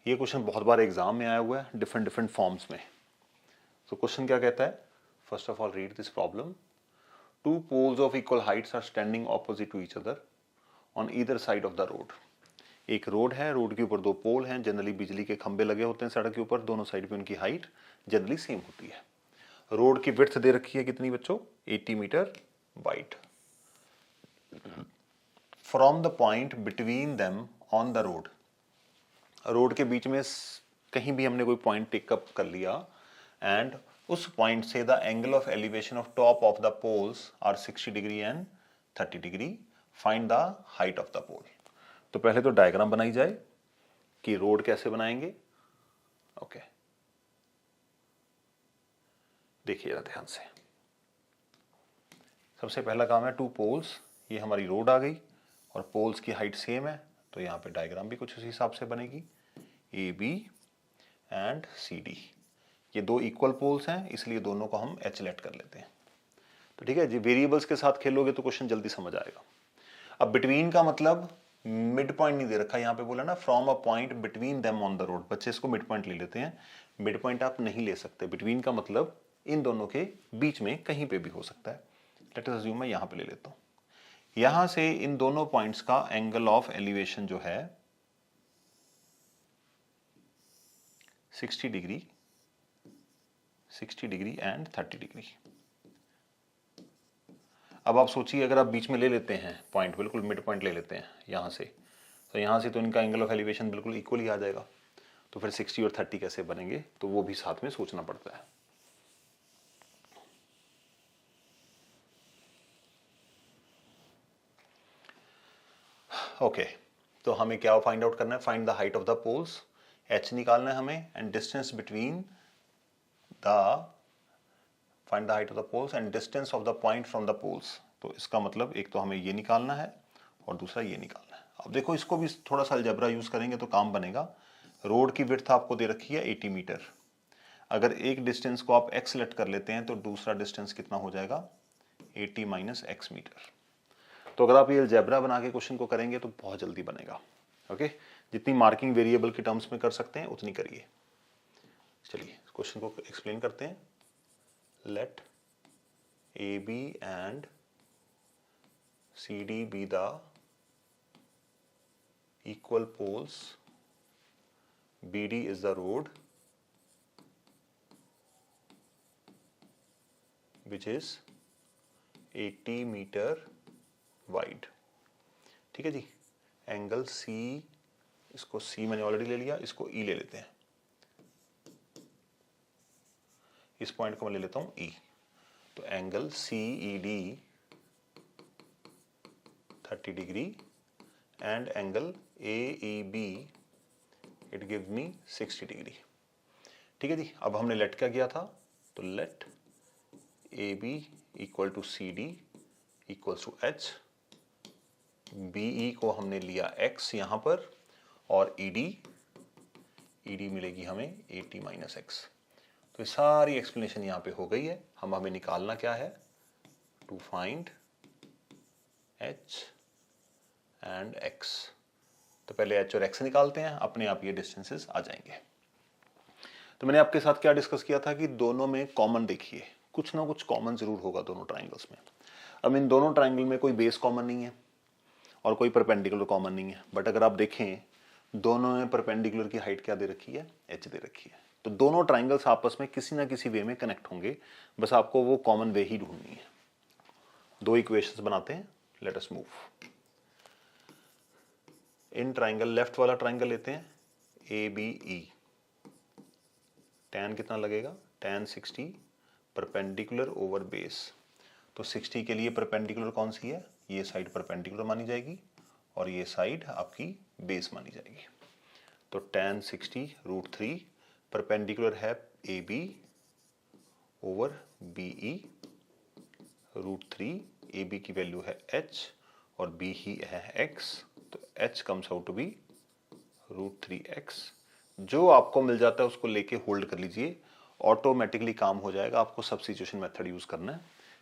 ये क्वेश्चन बहुत बार एग्जाम में आया हुआ है डिफरेंट डिफरेंट फॉर्म्स में। तो क्वेश्चन क्या कहता है, first of all read this problem. Two poles of equal heights are standing opposite to each other on either side of the road. एक रोड है, रोड के ऊपर दो पोल हैं, जनरली बिजली के खंभे लगे होते हैं सड़क के ऊपर, दोनों साइड पे उनकी हाइट जनरली सेम होती है। रोड की विड्थ दे रखी है कितनी बच्चों, 80 metre wide. From the point between them on the road, road के बीच में कहीं भी हमने कोई पॉइंट टेकअप कर लिया एंड उस पॉइंट से the angle of elevation of top of the poles are 60 degree and 30 degree, find the height of the pole. तो पहले तो डायग्राम बनाई जाए कि रोड कैसे बनाएंगे। ओके देखिए जरा ध्यान से। सबसे पहला काम है टू पोल्स, ये हमारी रोड आ गई और पोल्स की हाइट सेम है, तो यहाँ पे डायग्राम भी कुछ उसी हिसाब से बनेगी। A B and C D, ये दो इक्वल पोल्स हैं इसलिए दोनों को हम एच लेट कर लेते हैं। तो ठीक है जी, वेरिएबल्स के साथ खेलोगे तो क्वेश्चन जल्दी समझ आएगा। अब बिटवीन का मतलब मिड पॉइंट नहीं दे रखा, यहाँ पे बोला ना from a point between them on the road, बच्चे इसको मिड पॉइंट ले लेते हैं। मिड पॉइंट आप नहीं ले सकते, बिटवीन का मतलब इन दोनों के बीच में कहीं पे भी हो सकता है। लेट अस अज्यूम मैं यहाँ पे ले लेता हूँ। यहां से इन दोनों पॉइंट्स का एंगल ऑफ एलिवेशन जो है 60 डिग्री एंड 30 डिग्री। अब आप सोचिए अगर आप बीच में ले लेते हैं पॉइंट, बिल्कुल मिड पॉइंट ले लेते हैं यहां से, तो यहां से तो इनका एंगल ऑफ एलिवेशन बिल्कुल इक्वल ही आ जाएगा। तो फिर 60 और 30 कैसे बनेंगे, तो वो भी साथ में सोचना पड़ता है। ओके तो हमें क्या फाइंड आउट करना है, find the height of the poles, H निकालना है हमें, and distance between find the height of the poles and distance of the point from the poles. तो इसका मतलब एक तो हमें ये निकालना है और दूसरा ये निकालना है। अब देखो इसको भी थोड़ा सा अलजेब्रा यूज करेंगे तो काम बनेगा। रोड की विड्थ आपको दे रखी है 80 मीटर, अगर एक डिस्टेंस को आप x लेट कर लेते हैं तो दूसरा डिस्टेंस कितना हो जाएगा, 80 माइनस x मीटर। तो अगर आप ये अलजेब्रा बना के क्वेश्चन को करेंगे तो बहुत जल्दी बनेगा। ओके जितनी मार्किंग वेरिएबल के टर्म्स में कर सकते हैं उतनी करिए। चलिए क्वेश्चन को एक्सप्लेन करते हैं। Let A B and C D be the equal poles, BD is the road which is 80 metre wide. ठीक है जी, एंगल C, इसको C मैंने ऑलरेडी ले लिया, इसको E ले लेते हैं, इस पॉइंट को मैं ले लेता हूं E। तो angle CED 30 degree and angle AEB it give me 60 degree. ठीक है जी, अब हमने लेट क्या किया था, तो let AB equal to CD equals to H, BE को हमने लिया X यहां पर, और ED मिलेगी हमें 80 माइनस एक्स। तो सारी एक्सप्लेनेशन यहां पे हो गई है। हमें निकालना क्या है, to find H and x। तो पहले h और x निकालते हैं, अपने आप ये डिस्टेंसेस आ जाएंगे। तो मैंने आपके साथ क्या डिस्कस किया था कि दोनों में कॉमन देखिए, कुछ ना कुछ कॉमन जरूर होगा दोनों ट्राइंगल्स में। अब इन दोनों ट्राइंगल में कोई बेस कॉमन नहीं है और कोई परपेंडिकुलर कॉमन नहीं है, बट अगर आप देखें दोनों में परपेंडिकुलर की हाइट क्या दे रखी है, h दे रखी है। तो दोनों ट्राइंगल्स आपस में किसी ना किसी वे में कनेक्ट होंगे, बस आपको वो कॉमन वे ही ढूंढनी है। दो इक्वेशंस बनाते हैं, let us move. In triangle, left वाला ट्राइंगल लेते हैं ABE, tan कितना लगेगा, tan 60 परपेंडिकुलर ओवर बेस। तो 60 के लिए परपेंडिकुलर कौन सी है, ये साइड परपेंडिकुलर मानी जाएगी और ये साइड आपकी बेस मानी जाएगी। तो tan 60 √3 परपेंडिकुलर है AB ओवर BE √3, AB की वैल्यू है H और B ही है X, तो H comes out to be √3x। जो आपको मिल जाता है उसको लेके होल्ड कर लीजिए, ऑटोमेटिकली काम हो जाएगा। आपको सब्स्टिट्यूशन मेथड यूज करना है,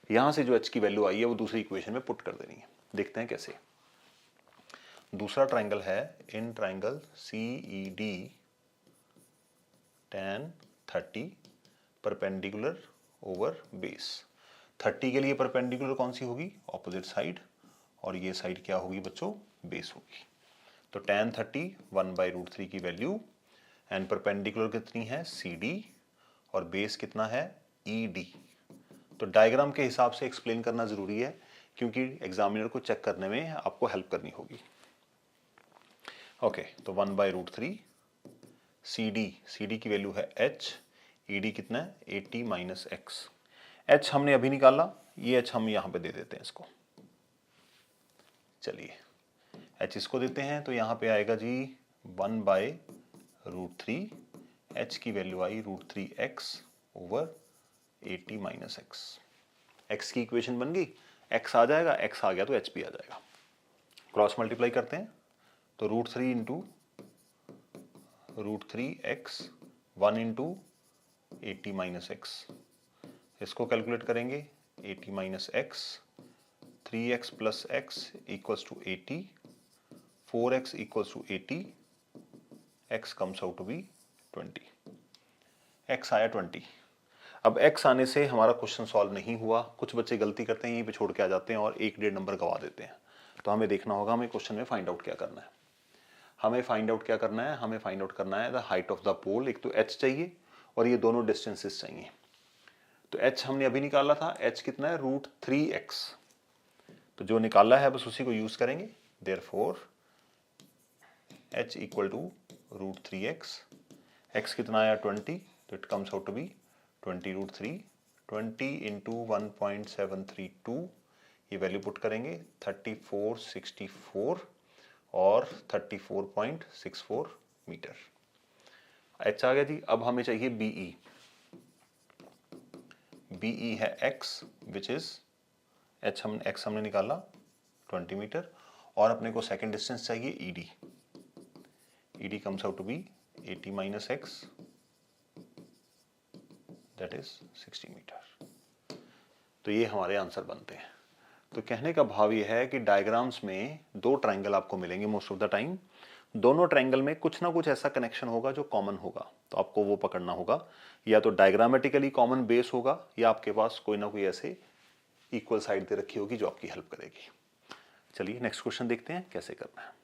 यहां से जो h की वैल्यू आई है वो दूसरी इक्वेशन में पुट कर देनी है। देखते हैं कैसे। दूसरा ट्राइंगल है in triangle CED tan 30 perpendicular over base. 30 के लिए परपेंडिकुलर कौन सी होगी? ऑपोजिट साइड, और ये साइड क्या होगी बच्चों? बेस होगी। तो tan 30 1/√3 की वैल्यू, एंड परपेंडिकुलर कितनी है? CD, और बेस कितना है? ED। तो डायग्राम के हिसाब से एक्सप्लेन करना जरूरी है, क्योंकि एग्जामिनर को चेक करने में आपको हेल्प करनी होगी। ओके, तो 1/√3 CD की वैल्यू है H, ED कितना है? 80 - x। H हमने अभी निकाला, ये H हम यहां पे दे देते हैं इसको। चलिए H इसको देते हैं, तो यहां पे आएगा जी 1/√3, H की वैल्यू आई √3x ओवर 80 - x। x की इक्वेशन बन गई, x आ जाएगा, x आ गया तो h भी आ जाएगा। क्रॉस मल्टीप्लाई करते हैं, तो √3 इंटू √3x 1 इंटू 80 - x, इसको कैलकुलेट करेंगे। 80 - x, 3x plus x equals to 80, 4x equals to 80, x comes out to be 20। x आया 20। अब x आने से हमारा क्वेश्चन सॉल्व नहीं हुआ। कुछ बच्चे गलती करते हैं, यहीं पे छोड़ के आ जाते हैं और 1-1.5 नंबर गवा देते हैं। तो हमें देखना होगा, हमें क्वेश्चन में फाइंड आउट क्या करना है। हमें फाइंड आउट क्या करना है? हमें फाइंड आउट करना है द हाइट ऑफ द पोल। एक तो h चाहिए और ये दोनों डिस्टेंसेस चाहिए। तो h हमने अभी निकाला था, h कितना है? √3x। तो जो निकाला है बस उसी को यूज करेंगे। Therefore h equal to √3x, x कितना आया? 20, तो it comes out to be 20√3, 20 into 1.732, ये वैल्यू पुट करेंगे 3464 और 34.64 मीटर। h आ गया जी। अब हमें चाहिए BE। BE है x, विच इज x हमने निकाला 20 मीटर, और अपने को सेकेंड डिस्टेंस चाहिए ED। ED comes out to be 80 - x, that is 60 metre. तो ये हमारे आंसर बनते हैं। तो कहने का भाव ये है कि डायग्राम्स में दो ट्रायंगल आपको मिलेंगे मोस्ट ऑफ द टाइम। दोनों ट्रायंगल में कुछ ना कुछ ऐसा कनेक्शन होगा जो कॉमन होगा, तो आपको वो पकड़ना होगा। या तो डायग्रामेटिकली कॉमन बेस होगा, या आपके पास कोई ना कोई ऐसे इक्वल साइड दे रखी होगी जो आपकी हेल्प करेगी। चलिए नेक्स्ट क्वेश्चन देखते हैं कैसे करना है।